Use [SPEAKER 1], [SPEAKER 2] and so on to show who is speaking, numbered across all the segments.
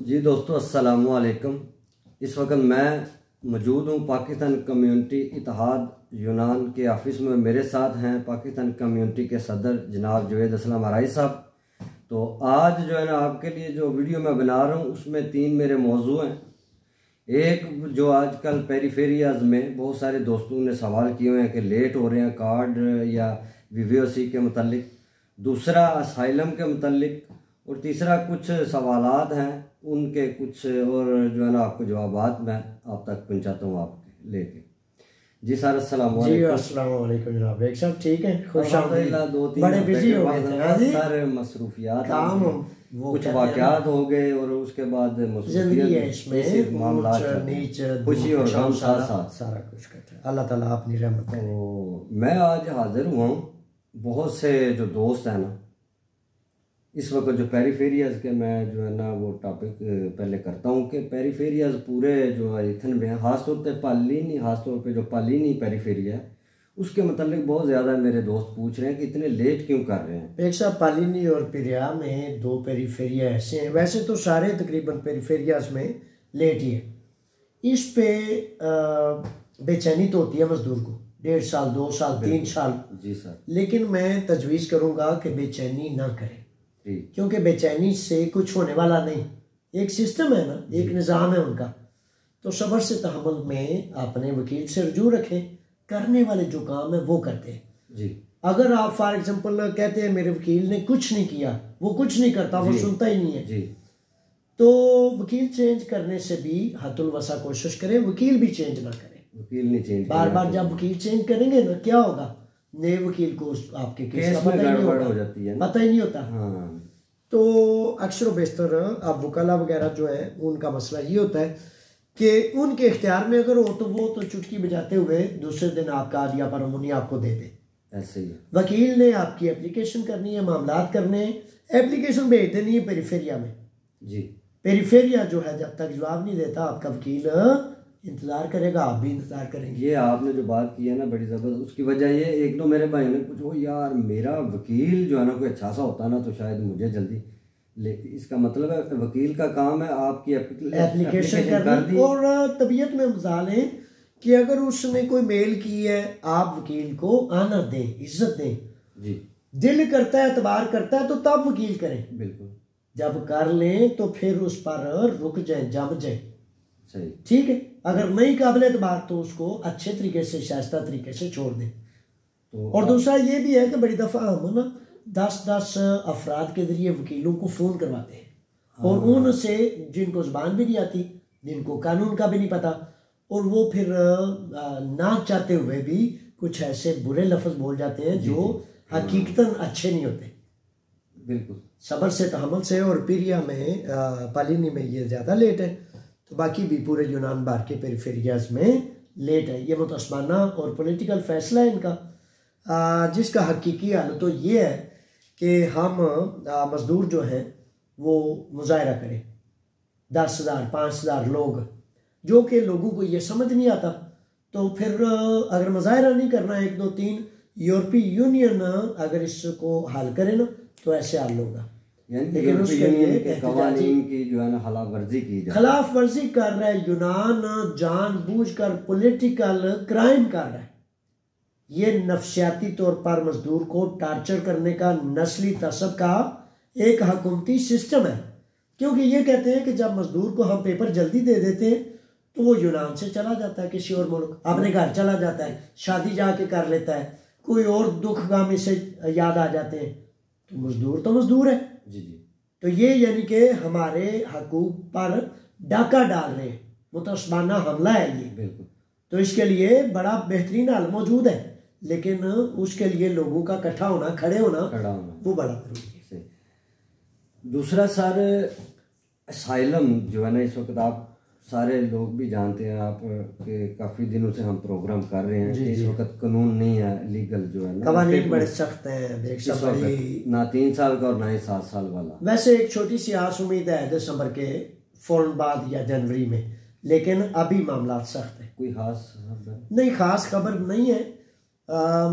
[SPEAKER 1] जी दोस्तों, अस्सलामु अलैकुम। इस वक्त मैं मौजूद हूँ पाकिस्तान कम्युनिटी इत्तेहाद यूनान के ऑफिस में। मेरे साथ हैं पाकिस्तान कम्युनिटी के सदर जनाब जुवेद असलम आराई साहब। तो आज जो है ना, आपके लिए जो वीडियो मैं बना रहा हूँ उसमें 3 मेरे मौजू हैं। एक जो आजकल पेरीफेरियाज में बहुत सारे दोस्तों ने सवाल किए हुए हैं कि लेट हो रहे हैं कार्ड या वीवीओसी के मुतालिक, दूसरा असाइलम के मुतालिक, और तीसरा कुछ सवालात हैं उनके कुछ और जो है ना आपको जवाबात मैं आप तक पहुंचाता हूँ आपके लेके। जी सर, अस्सलाम
[SPEAKER 2] वालेकुम जनाब। एक साहब ठीक है,
[SPEAKER 1] अल्हम्दुलिल्लाह। 2-3
[SPEAKER 2] बड़े बिजी हो गए थे
[SPEAKER 1] सारे मसरूफियात
[SPEAKER 2] काम
[SPEAKER 1] कुछ वाक़यात हो गए और उसके बाद
[SPEAKER 2] इसमें
[SPEAKER 1] मामला खुशी और गम
[SPEAKER 2] सारा कुछ करता है। अल्लाह ताला अपनी रहमत करे।
[SPEAKER 1] तो मैं आज हाजिर हुआ हूँ, बहुत से जो दोस्त हैं ना इस वक्त जो पेरीफेरियाज के, मैं जो है ना वो टॉपिक पहले करता हूँ कि पेरीफेरियाज पूरे जो इथन में है, खासतौर पर पालिनी, खासतौर पे जो पालिनी पेरीफेरिया है उसके मतलब बहुत ज़्यादा मेरे दोस्त पूछ रहे हैं कि इतने लेट क्यों कर रहे हैं।
[SPEAKER 2] एक साहब, पालिनी और पिरिया में 2 पेरीफेरिया ऐसे हैं, वैसे तो सारे तकरीबन पेरीफेरियाज में लेट ही है। इस पे बेचैनी तो होती है मजदूर को, 1.5 साल 2 साल 3 साल।
[SPEAKER 1] जी सर।
[SPEAKER 2] लेकिन मैं तजवीज़ करूँगा कि बेचैनी ना करें, क्योंकि बेचैनी से कुछ होने वाला नहीं। एक सिस्टम है ना, एक निज़ाम है उनका। तो सब्र से तहम्मुल में अपने वकील से रजू रखें, करने वाले जो काम है वो करते हैं
[SPEAKER 1] जी।
[SPEAKER 2] अगर आप फॉर एग्जांपल कहते हैं मेरे वकील ने कुछ नहीं किया, वो कुछ नहीं करता, वो सुनता ही नहीं है जी, तो वकील चेंज करने से भी हतुल वसा कोशिश करें, वकील भी चेंज ना करें।
[SPEAKER 1] वकील नहीं चेंज,
[SPEAKER 2] बार बार जब वकील चेंज करेंगे ना, क्या होगा, नए वकील को आपके केस का पता ही नहीं होता।
[SPEAKER 1] हाँ।
[SPEAKER 2] तो अक्सर बेशतर अब वकाला वगैरह जो है उनका मसला ये होता है कि उनके इख्तियार में अगर हो तो वो तो चुटकी बजाते हुए दूसरे दिन आपका आदिया परमुनी आपको दे दे।
[SPEAKER 1] ऐसे ही
[SPEAKER 2] वकील ने आपकी एप्लीकेशन करनी है, मामलात करने, एप्लीकेशन भेज देनी है पेरीफेरिया में
[SPEAKER 1] जी।
[SPEAKER 2] पेरीफेरिया जो है जब तक जवाब नहीं देता आपका वकील इंतजार करेगा, आप भी इंतजार करेंगे।
[SPEAKER 1] ये आपने जो बात की है ना बड़ी ज़बरदस्त, उसकी वजह ये, एक दो मेरे भाई ने पूछो यार मेरा वकील जो है ना कोई अच्छा सा होता ना तो शायद मुझे जल्दी इसका मतलब है वकील का काम है आपकी
[SPEAKER 2] एप्लीकेशन करनी। और तबीयत में मजाल है कि अगर उसने कोई मेल की है, आप वकील को आनर दें, इज्जत दें
[SPEAKER 1] जी।
[SPEAKER 2] दिल करता है, एतबार करता है तो तब वकील करें।
[SPEAKER 1] बिल्कुल।
[SPEAKER 2] जब कर लें तो फिर उस पर रुक जाए, जम जाए।
[SPEAKER 1] सही,
[SPEAKER 2] ठीक है। अगर नहीं काबिल एतबार तो उसको अच्छे तरीके से, शाइस्ता तरीके से छोड़ दें। तो और दूसरा ये भी है कि बड़ी दफ़ा हम ना 10-10 अफराद के जरिए वकीलों को फ़ोन करवाते हैं और उनसे जिनको ज़बान भी नहीं आती, जिनको कानून का भी नहीं पता, और वो फिर ना चाहते हुए भी कुछ ऐसे बुरे लफ्ज़ बोल जाते हैं जो हकीकतन अच्छे नहीं होते।
[SPEAKER 1] बिल्कुल।
[SPEAKER 2] सब्र से तहम्मुल से। और पिरिया में पालिनी में ये ज़्यादा लेट है, तो बाकी भी पूरे यूनान बार के पेरीफेरियाज में लेट है। ये मुतस्माना और पॉलिटिकल फैसला है इनका, जिसका हकीकी हाल तो ये है कि हम मज़दूर जो हैं वो मुजाहरा करें 10,000 5,000 लोग, जो कि लोगों को ये समझ नहीं आता। तो फिर अगर मुजाहरा नहीं करना 1 2 3, यूरोपीय यूनियन अगर इसको हल करे ना तो ऐसे हल होगा।
[SPEAKER 1] लेकिन उसके लिए कवानीन की जो है ना खिलाफ वर्जी की जाए,
[SPEAKER 2] खिलाफ वर्जी कर रहा है यूनान, जानबूझकर पॉलिटिकल क्राइम कर रहा है। ये नफसियाती तौर पर मजदूर को टार्चर करने का, नस्ली तसब का एक हुकूमती सिस्टम है। क्योंकि ये कहते हैं कि जब मजदूर को हम पेपर जल्दी दे देते हैं तो वो यूनान से चला जाता है, किसी और मुल्क अपने घर चला जाता है, शादी जाके कर लेता है, कोई और दुख गामी से याद आ जाते हैं, तो मजदूर है
[SPEAKER 1] जी जी।
[SPEAKER 2] तो ये यानी कि हमारे हकूक पर डाका डाल रहे हैं, मुतस्माना हमला है ये।
[SPEAKER 1] बिल्कुल।
[SPEAKER 2] तो इसके लिए बड़ा बेहतरीन हल मौजूद है, लेकिन उसके लिए लोगों का इकट्ठा होना, खड़े होना वो बड़ा जरूरी है।
[SPEAKER 1] दूसरा सर, असाइलम जो है ना, इस वक्त आप सारे लोग भी जानते हैं, आप के काफ़ी दिनों से हम प्रोग्राम कर रहे हैं कि इस वक्त कानून नहीं है, लीगल जो है ना
[SPEAKER 2] कानून बड़े सख्त हैं,
[SPEAKER 1] ना 3 साल का और ना ही 7 साल वाला।
[SPEAKER 2] वैसे एक छोटी सी आस उम्मीद है दिसंबर के फौरन बाद या जनवरी में, लेकिन अभी मामला सख्त है।
[SPEAKER 1] कोई खास
[SPEAKER 2] नहीं, खास खबर नहीं है।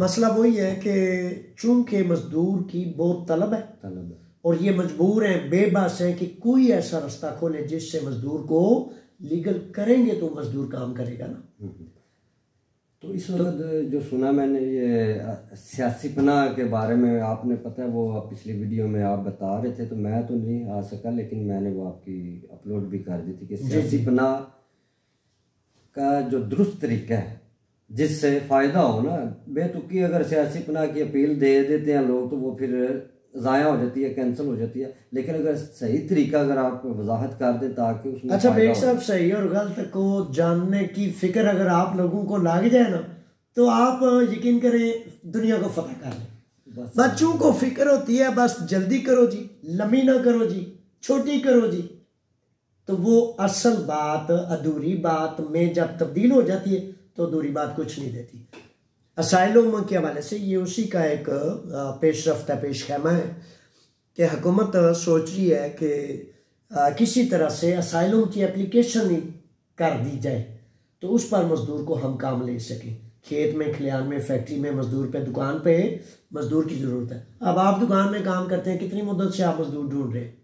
[SPEAKER 2] मसला वही है कि चूंकि मजदूर की बहुत तलब है, और ये मजबूर हैं, बेबस हैं कि कोई ऐसा रास्ता खोले जिससे मजदूर को लीगल करेंगे तो मजदूर काम करेगा ना।
[SPEAKER 1] तो इस वक्त जो सुना मैंने ये सियासी पनाह के बारे में, आपने पता है वो पिछली वीडियो में आप बता रहे थे, तो मैं तो नहीं आ सका, लेकिन मैंने वो आपकी अपलोड भी कर दी थी कि सियासी पनाह का जो दुरुस्त तरीका है जिससे फ़ायदा हो ना, बेतुकी अगर सियासी पनाह की अपील दे देते हैं लोग तो वो फिर ज़ाया हो जाती है, कैंसिल हो जाती है। लेकिन अगर सही तरीका अगर आप वजाहत कर दें ताकि उसमें
[SPEAKER 2] अच्छा बेग साहब, सही और गलत को जानने की फिक्र अगर आप लोगों को लग जाए ना तो आप यकीन करें दुनिया को फतह कर लें। बच्चों को फिक्र होती है बस जल्दी करो जी, लंबी ना करो जी, छोटी करो जी, तो वो असल बात अधूरी बात में जब तब्दील हो जाती है तो अधूरी बात कुछ नहीं देती। असाइलम के हवाले से ये उसी का एक पेशरफ्ता पेश खैमा है कि हुकूमत सोच रही है कि किसी तरह से असाइलम की एप्लीकेशन ही कर दी जाए तो उस पर मजदूर को हम काम ले सकें। खेत में, खलियान में, फैक्ट्री में मजदूर पे, दुकान पे मजदूर की ज़रूरत है। अब आप दुकान में काम करते हैं, कितनी मुद्दत से आप मजदूर ढूंढ रहे हैं?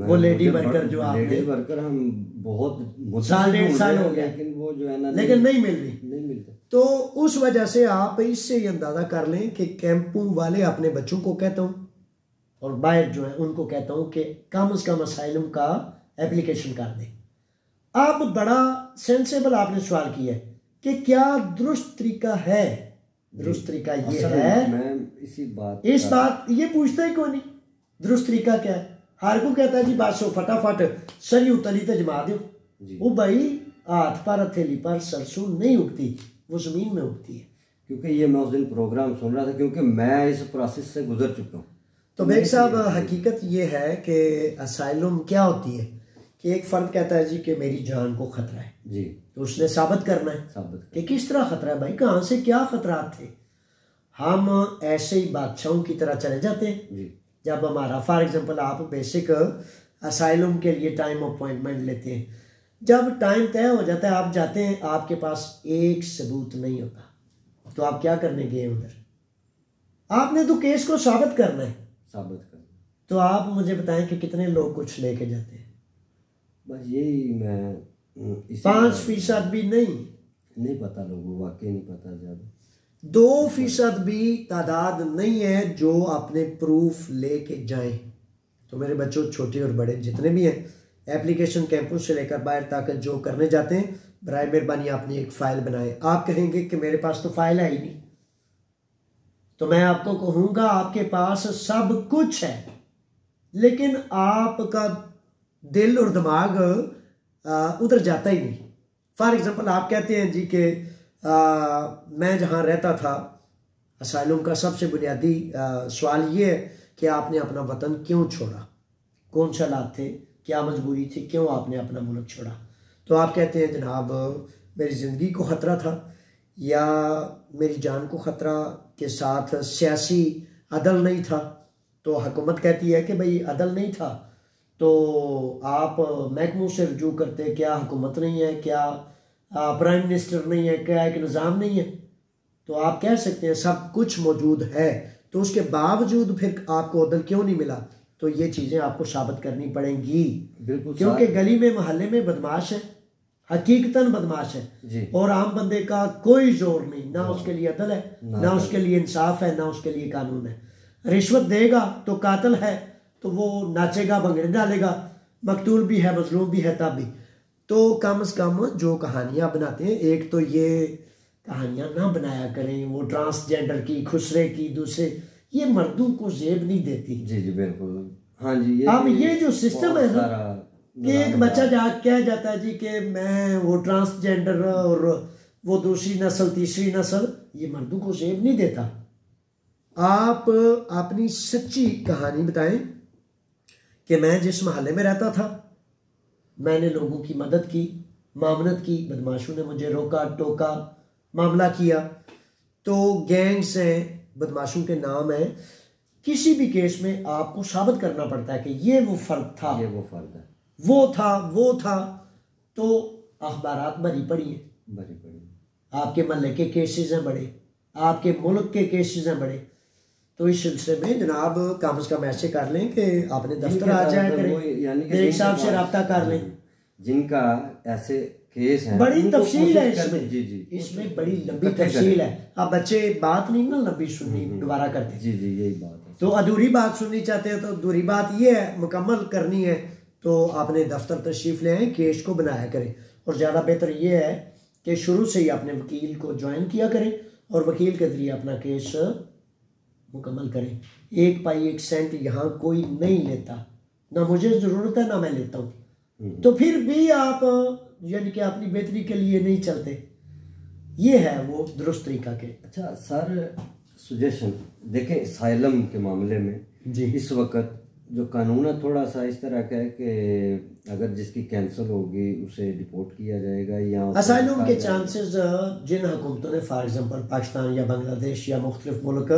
[SPEAKER 2] वो लेडी वर्कर जो आप
[SPEAKER 1] लेडी वर्कर हम बहुत
[SPEAKER 2] साल 1.5 साल हो गया,
[SPEAKER 1] लेकिन वो जो है ना
[SPEAKER 2] लेकिन नहीं मिल रही,
[SPEAKER 1] नहीं मिलते।
[SPEAKER 2] तो उस वजह से आप इससे ये अंदाजा कर लें कि कैंपों वाले अपने बच्चों को कहता हूँ और बाहर जो है उनको कहता हूँ कि कम से कम असाइलम का एप्लीकेशन कर दें। आप बड़ा सेंसेबल आपने सवाल किया है कि क्या दुरुस्त तरीका है। दुरुस्त तरीका ये है, मैं इस बात ये पूछता ही क्यों नहीं दुरुस्त तरीका क्या है। हर को कहता है जी बादशाह फटाफट सरियों तली ते जमा दो। वो भाई हाथ पर हथेली पर सरसों नहीं उगती, वो जमीन में उगती है।
[SPEAKER 1] क्योंकि ये मैं उस दिन प्रोग्राम सुन रहा था, क्योंकि मैं इस प्रोसेस से गुजर चुका हूँ।
[SPEAKER 2] तो बेग साहब, हकीकत ये है कि असाइलम क्या होती है कि एक फर्द कहता है जी कि मेरी जान को खतरा है
[SPEAKER 1] जी,
[SPEAKER 2] तो उसने साबित करना है कि किस तरह खतरा है, भाई कहाँ से क्या खतरात थे। हम ऐसे ही बादशाहों की तरह चले जाते हैं
[SPEAKER 1] जी।
[SPEAKER 2] जब हमारा फॉर एग्जांपल आप बेसिक असाइलम के लिए टाइम अपॉइंटमेंट लेते हैं, जब टाइम तय हो जाता है आप जाते हैं, आपके पास एक सबूत नहीं होता तो आप क्या करने गए उधर? आपने तो केस को साबित करना है, तो आप मुझे बताएं कि कितने लोग कुछ लेके जाते हैं?
[SPEAKER 1] बस यही मैं
[SPEAKER 2] 5% भी नहीं
[SPEAKER 1] पता, लोगों को वाकई नहीं पता। ज्यादा
[SPEAKER 2] 2% भी तादाद नहीं है जो अपने प्रूफ लेके जाएं। तो मेरे बच्चों, छोटे और बड़े जितने भी हैं, एप्लीकेशन कैंपस से लेकर बाहर तक जो करने जाते हैं, बराए मेहरबानी अपनी एक फ़ाइल बनाएं। आप कहेंगे कि मेरे पास तो फाइल है ही नहीं, तो मैं आपको कहूँगा आपके पास सब कुछ है, लेकिन आपका दिल और दिमाग उधर जाता ही नहीं। फॉर एग्जांपल आप कहते हैं जी कि मैं जहाँ रहता था, असाइलम का सबसे बुनियादी सवाल ये है कि आपने अपना वतन क्यों छोड़ा, कौन सा हालात थे, क्या मजबूरी थी, क्यों आपने अपना मुल्क छोड़ा? तो आप कहते हैं जनाब मेरी ज़िंदगी को ख़तरा था या मेरी जान को ख़तरा के साथ सियासी अदल नहीं था। तो हुकूमत कहती है कि भाई अदल नहीं था, तो आप महकमों से रजू करते, क्या हुकूमत नहीं है, क्या प्राइम मिनिस्टर नहीं है, क्या एक निज़ाम नहीं है? तो आप कह सकते हैं सब कुछ मौजूद है, तो उसके बावजूद फिर आपको अदल क्यों नहीं मिला? तो ये चीज़ें आपको साबित करनी पड़ेंगी, बिल्कुल, क्योंकि गली में मोहल्ले में बदमाश है, हकीकतन बदमाश है जी। और आम बंदे का कोई जोर नहीं, ना उसके लिए अदल है, ना उसके लिए इंसाफ है, ना उसके लिए कानून है। रिश्वत देगा तो कातिल है, तो वो नाचेगा, भंगड़े डालेगा, मकतूल भी है, मजलूम भी है, तब भी। तो कम से कम जो कहानियाँ बनाते हैं, एक तो ये कहानियाँ ना बनाया करें वो ट्रांसजेंडर की, खुसरे की, दूसरे, ये मर्दों को जेब नहीं देती।
[SPEAKER 1] जी जी बिल्कुल, हाँ जी।
[SPEAKER 2] अब ये जो सिस्टम है ना कि एक बच्चा जा कह जाता है जी कि मैं वो ट्रांसजेंडर और वो दूसरी नस्ल, तीसरी नस्ल, ये मर्दों को जेब नहीं देता। आप अपनी सच्ची कहानी बताएं कि मैं जिस मोहल्ले में रहता था, मैंने लोगों की मदद की, मामनत की, बदमाशों ने मुझे रोका टोका, मामला किया, तो गैंग्स हैं, बदमाशों के नाम हैं। किसी भी केस में आपको साबित करना पड़ता है कि ये वो फर्द था,
[SPEAKER 1] ये वो फर्द है,
[SPEAKER 2] वो था। तो अखबारात भरी पड़ी है, आपके मोहल्ले के केसेस हैं बड़े, आपके मुल्क के केसेस हैं बड़े। तो इस सिलसिले में जनाब कम से कम ऐसे कर लें कि आपने दफ्तर आ जाया करें, एक साहब से रब्ता कर लें
[SPEAKER 1] जिनका ऐसे केस है।
[SPEAKER 2] बड़ी तफसील है इसमें,
[SPEAKER 1] जी जी,
[SPEAKER 2] इसमें बड़ी लंबी तफसील है। अब बच्चे बात नहीं ना लंबी सुननी दोबारा करते।
[SPEAKER 1] जी जी, यही बात है।
[SPEAKER 2] तो अधूरी बात सुननी चाहते हो तो अधूरी बात ये है, मुकम्मल करनी है तो आपने दफ्तर तशरीफ ले आए, केस को बनाया करें। और ज़्यादा बेहतर ये है कि शुरू से ही अपने वकील को ज्वाइन किया करें और वकील के जरिए अपना केस मुकम्मल करें। एक पाई एक सेंट यहाँ कोई नहीं लेता, ना मुझे ज़रूरत है ना मैं लेता हूँ। तो फिर भी आप यानी कि अपनी बेहतरी के लिए नहीं चलते, ये है वो दुरुस्त तरीका के।
[SPEAKER 1] अच्छा सर, सुजेशन देखें साइलम के मामले में
[SPEAKER 2] जी,
[SPEAKER 1] इस वक्त जो कानून है थोड़ा सा इस तरह का है कि अगर जिसकी कैंसिल होगी उसे डिपोर्ट किया जाएगा या
[SPEAKER 2] असाइलम के चांसेस जिन हुकूमतों ने फॉर एग्जांपल पाकिस्तान या बांग्लादेश या मुख्तलिफ मुल्क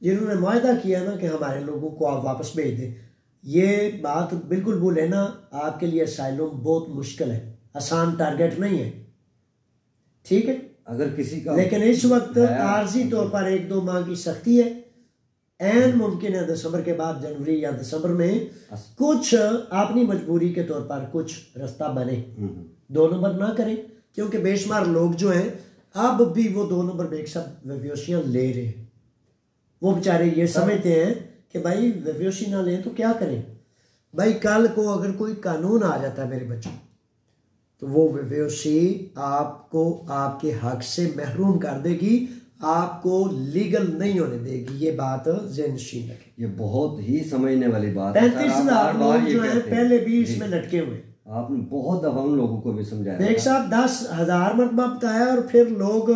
[SPEAKER 2] जिन्होंने मुआहदा किया ना कि हमारे लोगों को आप वापस भेज दें, ये बात बिल्कुल भूलें ना। आपके लिए असाइलम बहुत मुश्किल है, आसान टारगेट नहीं है, ठीक है।
[SPEAKER 1] अगर किसी का
[SPEAKER 2] लेकिन इस वक्त आर्जी तौर पर 1-2 माह की सख्ती है। एन मुमकिन है दिसंबर के बाद जनवरी या दिसंबर में कुछ अपनी मजबूरी के तौर पर कुछ रास्ता बने। 2 नंबर ना करें, क्योंकि बेशुमार लोग जो हैं अब भी वो 2 नंबर बेवसियाँ ले रहे हैं। वो बेचारे ये समझते हैं कि भाई वेव्योशी ना लें तो क्या करें। भाई कल को अगर कोई कानून आ जाता है मेरे बच्चों, तो वो वेव्योशी आपको आपके हक से महरूम कर देगी, आपको लीगल नहीं होने देगी। ये बात ज़हन नशीन रखें।
[SPEAKER 1] ये बहुत ही समझने वाली बात है।
[SPEAKER 2] 35,000 लोग जो है पहले भी इसमें लटके हुए।
[SPEAKER 1] आपने बहुत दफा उन लोगों को भी समझाया।
[SPEAKER 2] एक साहब 10,000 मरतबा बताया और फिर लोग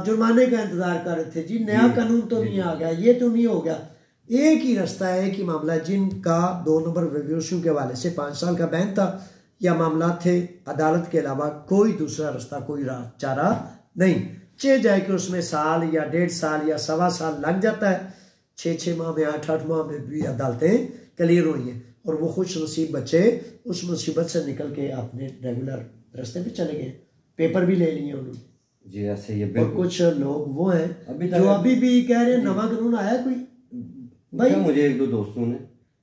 [SPEAKER 2] जुर्माने का इंतजार कर रहे थे। जी नया कानून तो नहीं आ गया, ये तो नहीं हो गया। एक ही रास्ता है, एक ही मामला, जिनका 2 नंबर वेव्योशियों के हवाले से 5 साल का बैन था या मामला थे, अदालत के अलावा कोई दूसरा रास्ता, कोई चारा नहीं। चे जाए कि उसमें साल या 1.5 साल या 1.25 साल लग जाता है, 6 माह में 8 माह में भी अदालतें क्लियर हुई हैं और वो खुश नसीब बच्चे उस मुसीबत से निकल के अपने रेगुलर रास्ते पे चले गए, पेपर भी ले लिए उन्होंने।
[SPEAKER 1] जी ऐसे ये
[SPEAKER 2] और कुछ लोग वो हैं जो अभी भी कह रहे हैं नवा कानून आया कोई।
[SPEAKER 1] भाई मुझे 1-2 दोस्तों ने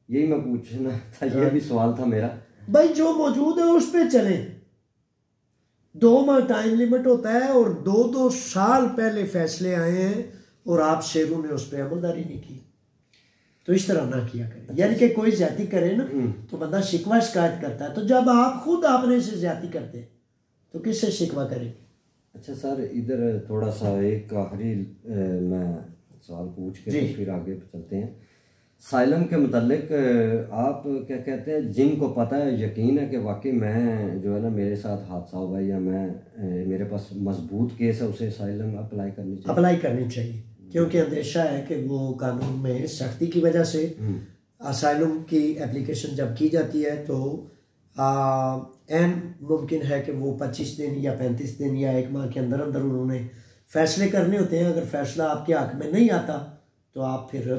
[SPEAKER 1] यही मैं पूछना था, ये भी सवाल था मेरा।
[SPEAKER 2] भाई जो मौजूद है उस पे चले। 2 माह टाइम लिमिट होता है और 2-2 साल पहले फैसले आए हैं और आप शेरों ने उस पर अमलदारी नहीं की। तो इस तरह ना किया करें। यानी कि कोई ज्यादती करे ना तो बंदा शिकवा शिकायत करता है, तो जब आप खुद अपने से ज्यादती करते हैं तो किससे शिकवा करेंगे।
[SPEAKER 1] अच्छा सर, इधर थोड़ा सा एक आखिरी मैं सवाल पूछ के तो फिर आगे चलते हैं। साइलम के मुतालिक आप क्या कहते हैं, जिनको पता है यकीन है कि वाकई मैं जो है ना मेरे साथ हादसा हुआ है या मैं मेरे पास मजबूत केस है, उसे साइलम अप्लाई करनी चाहिए। क्योंकि अंदेशा है कि वो कानून में सख्ती की वजह से असाइलम की एप्लीकेशन जब की जाती है तो एन मुमकिन है कि वो 25 दिन या 35 दिन या 1 माह के अंदर अंदर उन्होंने फैसले करने होते हैं। अगर फैसला आपके हक में नहीं आता तो आप फिर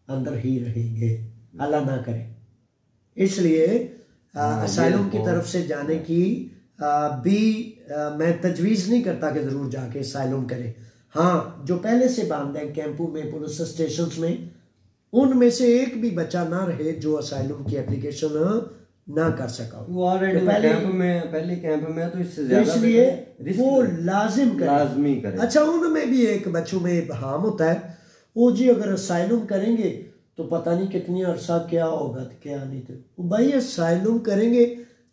[SPEAKER 1] अंदर ही रहेंगे, अल्लाह ना करे। इसलिए असाइलम की तरफ से जाने की मैं तजवीज़ नहीं करता कि ज़रूर जाके असाइलम करें। हाँ, जो पहले से बांध हैं कैंपों में, पुलिस स्टेशन में, उनमें से एक भी बच्चा ना रहे जो असाइलम की एप्लीकेशन ना कर सका। वो ऑलरेडी तो पहले कैंप में तो इससे ज्यादा
[SPEAKER 2] इसलिए वो लाजिमी
[SPEAKER 1] करे।
[SPEAKER 2] अच्छा, उनमें भी एक बच्चों में इबहाम होता है, वो जी अगर असाइलम करेंगे तो पता नहीं कितनी अरसा क्या होगा तो क्या नहीं। तो भाई असाइलम करेंगे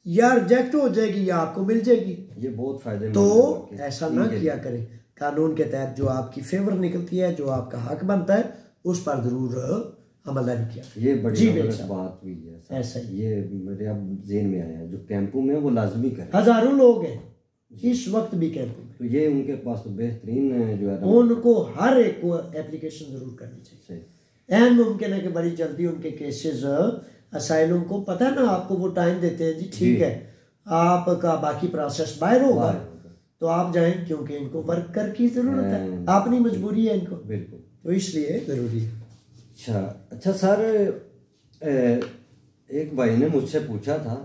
[SPEAKER 2] या रिजेक्ट हो जाएगी या आपको मिल जाएगी,
[SPEAKER 1] ये बहुत फायदेमंद।
[SPEAKER 2] तो ऐसा ना किया करें। कानून के तहत जो आपकी फेवर निकलती है, जो आपका हक बनता है, उस पर जरूर अमलदारी किया।
[SPEAKER 1] ये बड़ी बात हुई है
[SPEAKER 2] ऐसा ही।
[SPEAKER 1] ये मेरे अब ज़हन में आया, जो कैंपों में वो लाजमी करें।
[SPEAKER 2] हजारों लोग हैं इस वक्त भी कैंपों में,
[SPEAKER 1] तो ये उनके पास तो बेहतरीन जो है
[SPEAKER 2] उनको हर एक को एप्लीकेशन जरूर करनी चाहिए। एन मुमकिन है कि बड़ी जल्दी उनके केसेस असाइलम को पता है ना, आपको वो टाइम देते हैं जी ठीक है आपका बाकी प्रोसेस बाहर होगा तो आप जाएं, क्योंकि इनको वर्कर की जरूरत है, अपनी मजबूरी है इनको,
[SPEAKER 1] बिल्कुल,
[SPEAKER 2] तो इसलिए जरूरी है।
[SPEAKER 1] अच्छा सर, एक भाई ने मुझसे पूछा था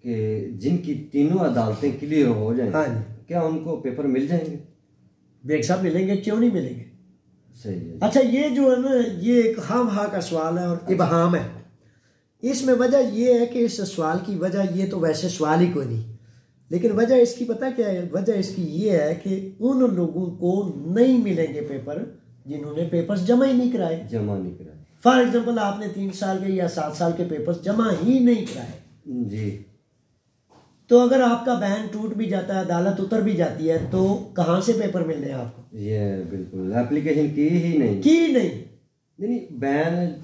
[SPEAKER 1] कि जिनकी तीनों अदालतें क्लियर हो जाएं,
[SPEAKER 2] हाँ,
[SPEAKER 1] क्या उनको पेपर मिल जाएंगे?
[SPEAKER 2] बेग साहब मिलेंगे, क्यों नहीं मिलेंगे।
[SPEAKER 1] सही है।
[SPEAKER 2] अच्छा, ये जो है ना, ये एक हाम हा का सवाल है और इबहाम है। इसमें वजह ये है कि इस सवाल की वजह, ये तो वैसे सवाल ही कोई नहीं, लेकिन वजह इसकी पता क्या है? वजह इसकी ये है कि उन लोगों को नहीं मिलेंगे पेपर जिन्होंने पेपर्स जमा ही नहीं कराए। फॉर एग्जांपल, आपने 3 साल के या 7 साल के पेपर्स जमा ही नहीं कराए
[SPEAKER 1] जी,
[SPEAKER 2] तो अगर आपका बैन टूट भी जाता है, अदालत उतर भी जाती है, तो कहाँ से पेपर मिलने हैं आपको?
[SPEAKER 1] ये बिल्कुल एप्लीकेशन की ही नहीं बैन।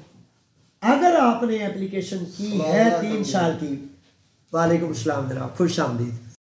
[SPEAKER 2] अगर आपने एप्लीकेशन की है 3 साल की, वालेकुम सलाम जनाब, खुश आमदीद।